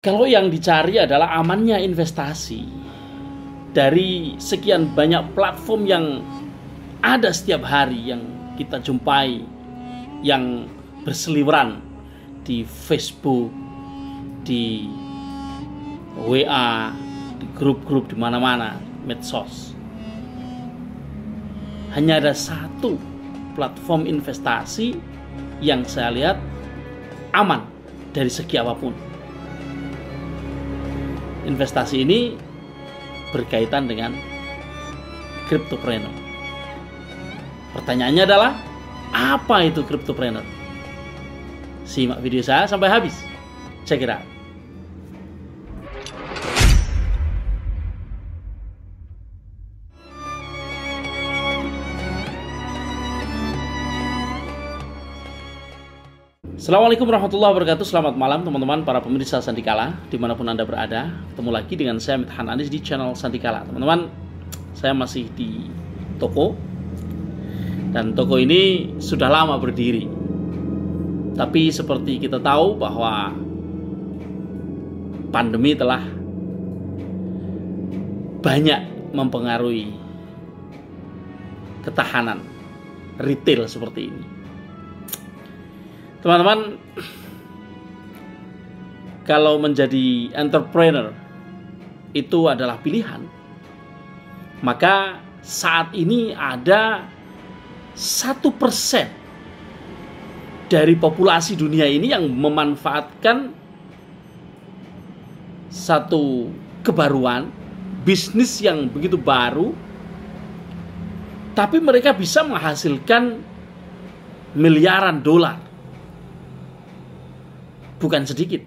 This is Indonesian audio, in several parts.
Kalau yang dicari adalah amannya investasi dari sekian banyak platform yang ada setiap hari yang kita jumpai, yang berseliweran di Facebook, di WA, di grup-grup di mana-mana, medsos. Hanya ada satu platform investasi yang saya lihat aman dari segi apapun. Investasi ini berkaitan dengan cryptopreneur. Pertanyaannya adalah, apa itu cryptopreneur? Simak video saya sampai habis. Check it out. Assalamualaikum warahmatullahi wabarakatuh. Selamat malam teman-teman para pemirsa Sandikala dimanapun Anda berada. Ketemu lagi dengan saya Mithan Anis di channel Sandikala. Teman-teman, saya masih di toko, dan toko ini sudah lama berdiri. Tapi seperti kita tahu bahwa pandemi telah banyak mempengaruhi ketahanan retail seperti ini. Teman-teman, kalau menjadi entrepreneur itu adalah pilihan, maka saat ini ada 1% dari populasi dunia ini yang memanfaatkan satu kebaruan, bisnis yang begitu baru, tapi mereka bisa menghasilkan miliaran dolar. Bukan sedikit.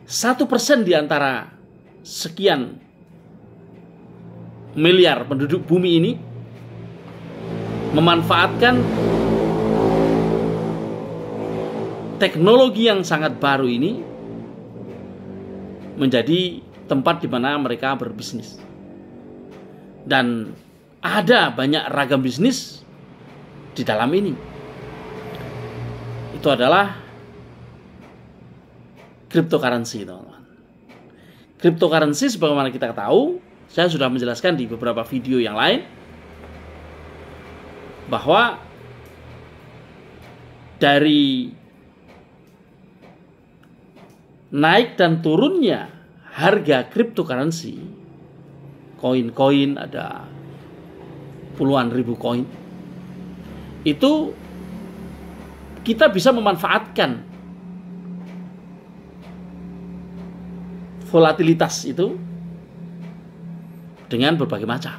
1% di antara sekian miliar penduduk bumi ini memanfaatkan teknologi yang sangat baru ini menjadi tempat di mana mereka berbisnis. Dan ada banyak ragam bisnis di dalam ini. Itu adalah cryptocurrency, teman-teman. Cryptocurrency sebagaimana kita tahu, saya sudah menjelaskan di beberapa video yang lain bahwa dari naik dan turunnya harga cryptocurrency, koin-koin ada puluhan ribu koin, itu kita bisa memanfaatkan volatilitas itu dengan berbagai macam.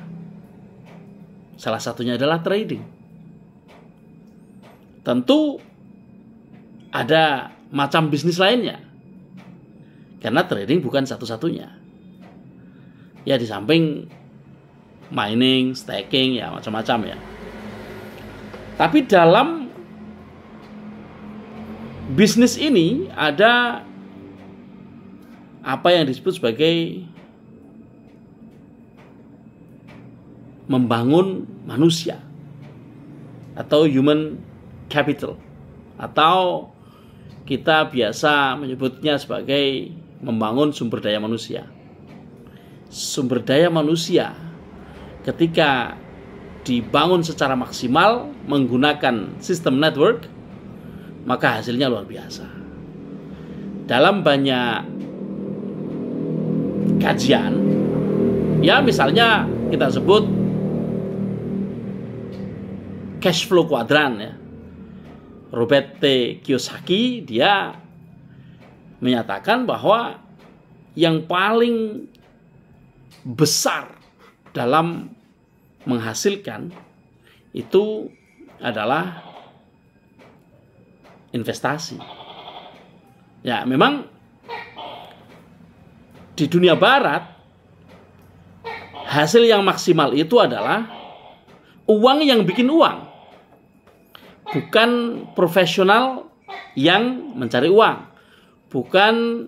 Salah satunya adalah trading. Tentu ada macam bisnis lainnya, karena trading bukan satu-satunya. Ya, di samping mining, staking, ya macam-macam ya. Tapi dalam bisnis ini ada apa yang disebut sebagai membangun manusia atau human capital, atau kita biasa menyebutnya sebagai membangun sumber daya manusia. Sumber daya manusia ketika dibangun secara maksimal menggunakan sistem network, maka hasilnya luar biasa. Dalam banyak kajian, ya misalnya kita sebut cash flow quadrant ya, Robert T. Kiyosaki, dia menyatakan bahwa yang paling besar dalam menghasilkan itu adalah investasi. Ya, memang di dunia barat hasil yang maksimal itu adalah uang yang bikin uang, bukan profesional yang mencari uang, bukan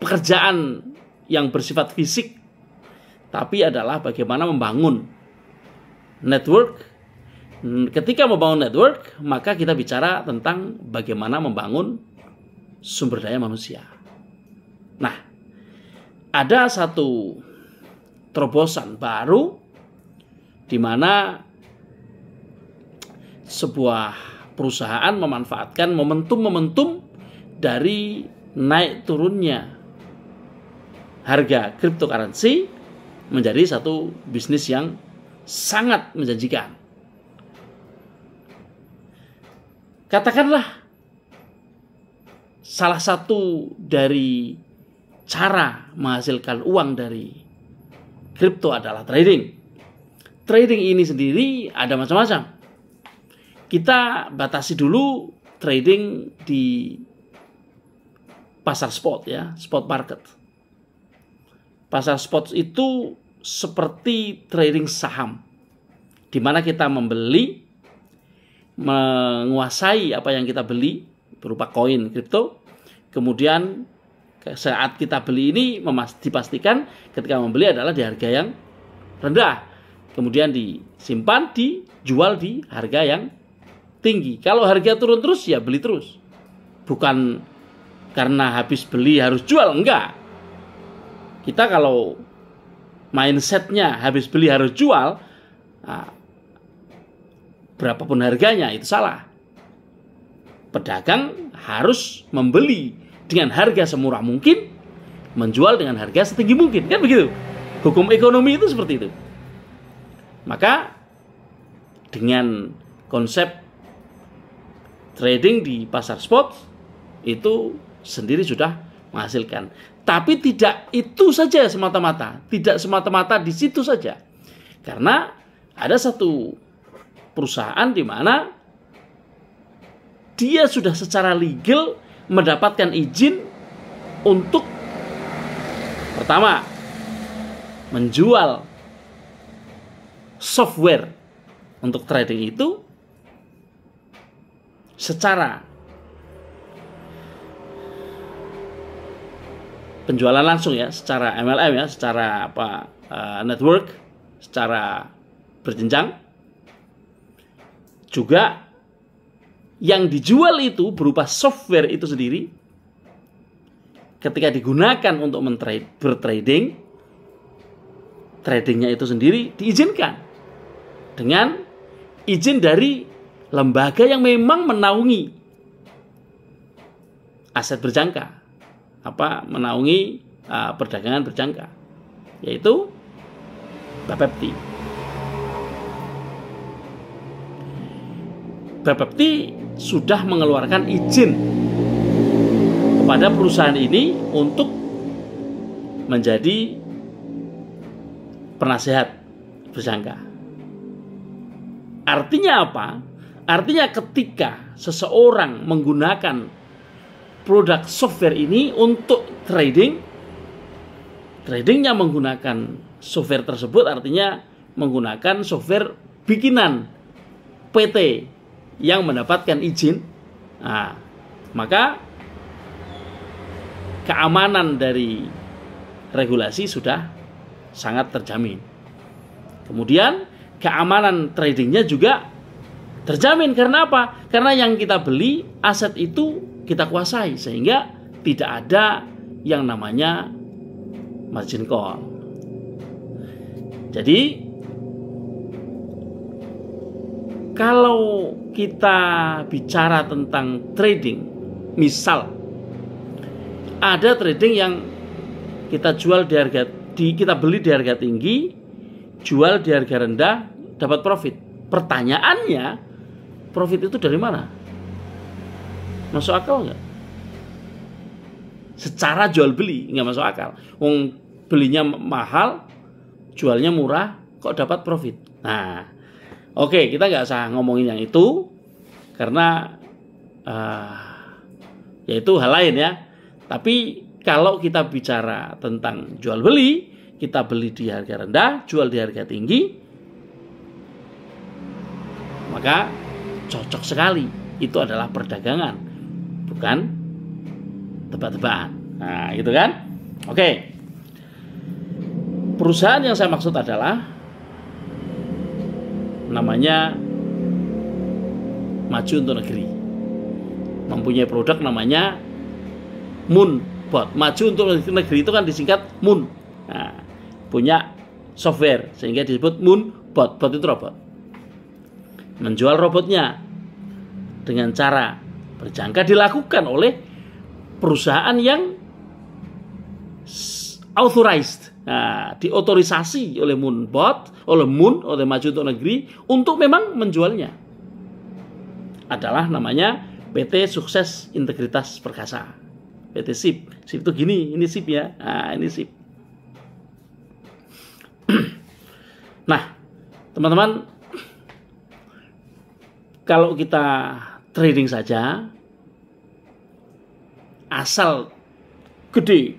pekerjaan yang bersifat fisik, tapi adalah bagaimana membangun network ketika membangun network, maka kita bicara tentang bagaimana membangun sumber daya manusia. Nah, ada satu terobosan baru di mana sebuah perusahaan memanfaatkan momentum-momentum dari naik turunnya harga cryptocurrency menjadi satu bisnis yang sangat menjanjikan. Katakanlah salah satu dari cara menghasilkan uang dari kripto adalah trading. Trading ini sendiri ada macam-macam. Kita batasi dulu trading di pasar spot ya, spot market. Pasar spot itu seperti trading saham, di mana kita membeli, menguasai apa yang kita beli berupa koin kripto. Kemudian saat kita beli ini dipastikan ketika membeli adalah di harga yang rendah. Kemudian disimpan, dijual di harga yang tinggi. Kalau harga turun terus ya beli terus. Bukan karena habis beli harus jual, enggak. Kita kalau mindsetnya habis beli harus jual, nah, berapapun harganya itu salah. Pedagang harus membeli dengan harga semurah mungkin, menjual dengan harga setinggi mungkin, kan begitu. Hukum ekonomi itu seperti itu. Maka dengan konsep trading di pasar spot itu sendiri sudah menghasilkan. Tapi tidak itu saja semata-mata, tidak semata-mata di situ saja. Karena ada satu perusahaan di mana dia sudah secara legal mendapatkan izin untuk pertama menjual software untuk trading itu secara penjualan langsung ya, secara MLM ya, secara network, secara berjenjang. Juga yang dijual itu berupa software itu sendiri, ketika digunakan untuk bertrading, tradingnya itu sendiri diizinkan dengan izin dari lembaga yang memang menaungi aset berjangka, menaungi perdagangan berjangka, yaitu Bapepti. Bapepti sudah mengeluarkan izin kepada perusahaan ini untuk menjadi penasehat berjangka. Artinya apa? Artinya ketika seseorang menggunakan produk software ini untuk tradingnya menggunakan software tersebut, artinya menggunakan software bikinan PT yang mendapatkan izin, maka keamanan dari regulasi sudah sangat terjamin. Kemudian keamanan tradingnya juga terjamin. Karena apa? Karena yang kita beli, aset itu kita kuasai, sehingga tidak ada yang namanya margin call. Jadi kalau kita bicara tentang trading, misal ada trading yang kita kita beli di harga tinggi, jual di harga rendah, dapat profit. Pertanyaannya, profit itu dari mana? Masuk akal nggak? Secara jual beli nggak masuk akal. Wong belinya mahal, jualnya murah, kok dapat profit? Nah, oke, kita nggak usah ngomongin yang itu karena yaitu hal lain ya. Tapi kalau kita bicara tentang jual beli, kita beli di harga rendah, jual di harga tinggi, maka cocok sekali. Itu adalah perdagangan, bukan tebak-tebakan. Nah, gitu kan? Oke. Perusahaan yang saya maksud adalah namanya maju untuk negeri. Mempunyai produk namanya Moonbot. Maju untuk negeri itu kan disingkat Moon. Nah, punya software sehingga disebut Moonbot. Bot itu robot. Menjual robotnya dengan cara berjangka dilakukan oleh perusahaan yang authorized. Nah, diotorisasi oleh Moonbot, oleh Maju untuk Negeri untuk memang menjualnya. Adalah namanya PT Sukses Integritas Perkasa. PT SIP. SIP itu gini, ini SIP ya. Nah, ini SIP. Nah, teman-teman, kalau kita trading saja, asal gede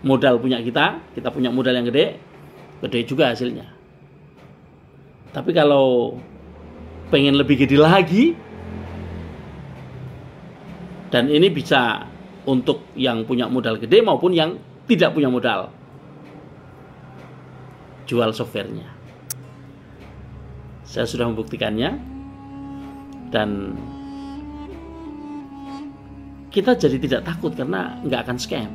modal punya kita punya modal yang gede juga hasilnya. Tapi kalau pengen lebih gede lagi, dan ini bisa untuk yang punya modal gede maupun yang tidak punya modal, jual softwarenya. Saya sudah membuktikannya, dan kita jadi tidak takut karena nggak akan scam.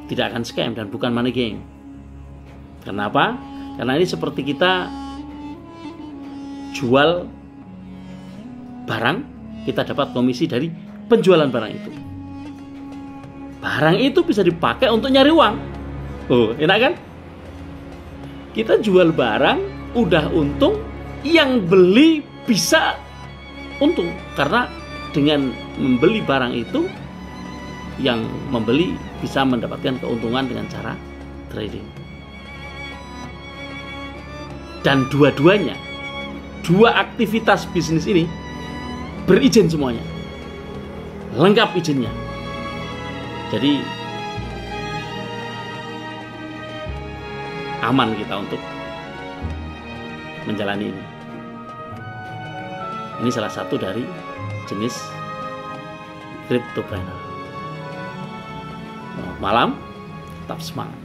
Tidak akan scam dan bukan money game. Kenapa? Karena ini seperti kita jual barang, kita dapat komisi dari penjualan barang itu. Barang itu bisa dipakai untuk nyari uang. Oh, enak kan? Kita jual barang, udah untung, yang beli bisa untung. Karena dengan membeli barang itu, yang membeli bisa mendapatkan keuntungan dengan cara trading. Dan dua-duanya, dua aktivitas bisnis ini berizin semuanya, lengkap izinnya. Jadi aman kita untuk menjalani ini. Ini salah satu dari jenis cryptopreneur. Malam, tetap semangat.